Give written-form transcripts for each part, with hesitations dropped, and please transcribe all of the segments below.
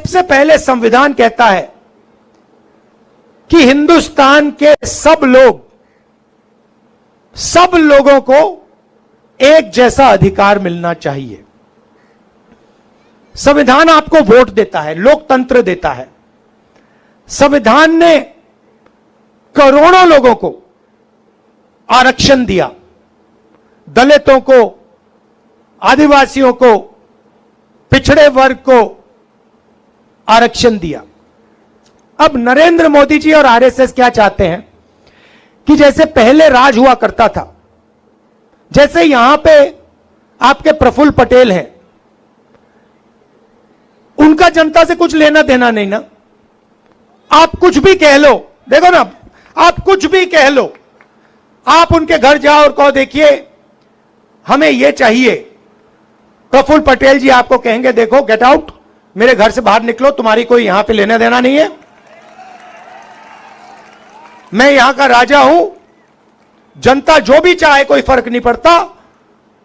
सबसे पहले संविधान कहता है कि हिंदुस्तान के सब लोगों को एक जैसा अधिकार मिलना चाहिए। संविधान आपको वोट देता है, लोकतंत्र देता है। संविधान ने करोड़ों लोगों को आरक्षण दिया, दलितों को, आदिवासियों को, पिछड़े वर्ग को आरक्षण दिया। अब नरेंद्र मोदी जी और आरएसएस क्या चाहते हैं कि जैसे पहले राज हुआ करता था, जैसे यहां पे आपके प्रफुल्ल पटेल हैं, उनका जनता से कुछ लेना देना नहीं ना। आप कुछ भी कह लो, देखो ना, आप कुछ भी कह लो, आप उनके घर जाओ और कहो देखिए हमें यह चाहिए, प्रफुल्ल पटेल जी आपको कहेंगे देखो गेट आउट, मेरे घर से बाहर निकलो, तुम्हारी कोई यहां पे लेना देना नहीं है, मैं यहां का राजा हूं, जनता जो भी चाहे कोई फर्क नहीं पड़ता,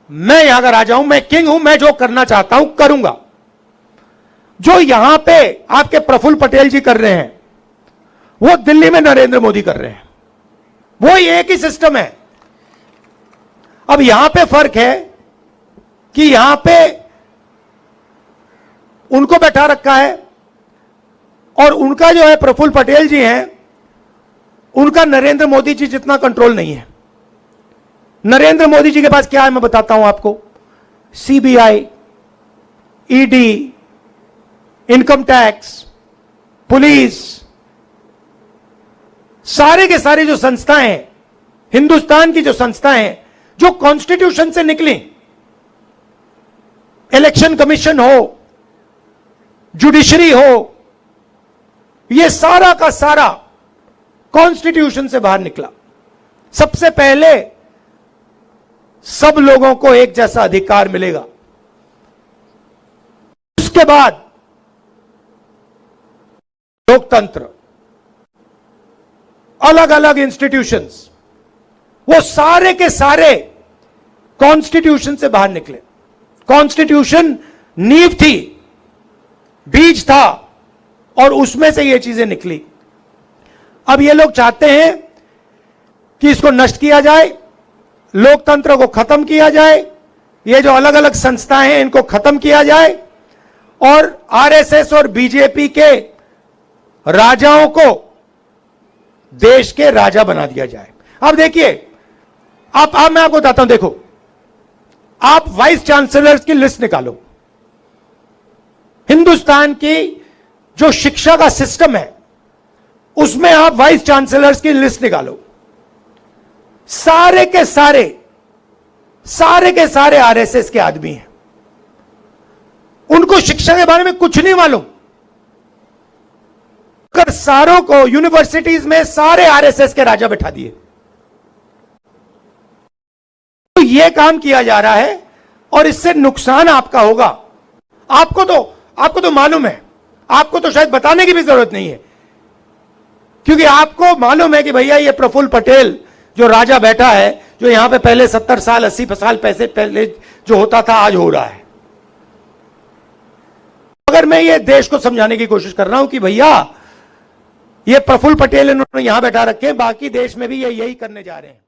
मैं यहां का राजा हूं, मैं किंग हूं, मैं जो करना चाहता हूं करूंगा। जो यहां पे आपके प्रफुल्ल पटेल जी कर रहे हैं वो दिल्ली में नरेंद्र मोदी कर रहे हैं, वो एक ही सिस्टम है। अब यहां पे फर्क है कि यहां पे उनको बैठा रखा है और उनका जो है प्रफुल्ल पटेल जी हैं, उनका नरेंद्र मोदी जी जितना कंट्रोल नहीं है। नरेंद्र मोदी जी के पास क्या है मैं बताता हूं आपको, CBI, ED, income tax, police, सारे के सारे जो संस्थाएं हैं, हिंदुस्तान की जो संस्थाएं हैं जो कॉन्स्टिट्यूशन से निकली, इलेक्शन कमीशन हो, जुडिशरी हो, यह सारा का सारा कॉन्स्टिट्यूशन से बाहर निकला। सबसे पहले सब लोगों को एक जैसा अधिकार मिलेगा, उसके बाद लोकतंत्र, अलग अलग इंस्टीट्यूशंस, वो सारे के सारे कॉन्स्टिट्यूशन से बाहर निकले। कॉन्स्टिट्यूशन नींव थी, बीज था, और उसमें से ये चीजें निकली। अब ये लोग चाहते हैं कि इसको नष्ट किया जाए, लोकतंत्र को खत्म किया जाए, ये जो अलग अलग संस्थाएं हैं इनको खत्म किया जाए, और आरएसएस और बीजेपी के राजाओं को देश के राजा बना दिया जाए। अब देखिए, आप मैं आपको बताता हूं, देखो, आप वाइस चांसलर्स की लिस्ट निकालो। हिंदुस्तान की जो शिक्षा का सिस्टम है उसमें आप वाइस चांसलर्स की लिस्ट निकालो, सारे के सारे आरएसएस के आदमी हैं, उनको शिक्षा के बारे में कुछ नहीं मालूम। कर सारों को यूनिवर्सिटीज में सारे आरएसएस के राजा बैठा दिए। तो यह काम किया जा रहा है और इससे नुकसान आपका होगा। आपको तो मालूम है, आपको तो शायद बताने की भी जरूरत नहीं है, क्योंकि आपको मालूम है कि भैया ये प्रफुल्ल पटेल जो राजा बैठा है, जो यहां पे पहले 70 साल 80 साल पहले जो होता था आज हो रहा है। अगर मैं ये देश को समझाने की कोशिश कर रहा हूं कि भैया ये प्रफुल्ल पटेल इन्होंने यहां बैठा रखे हैं, बाकी देश में भी ये यही करने जा रहे हैं।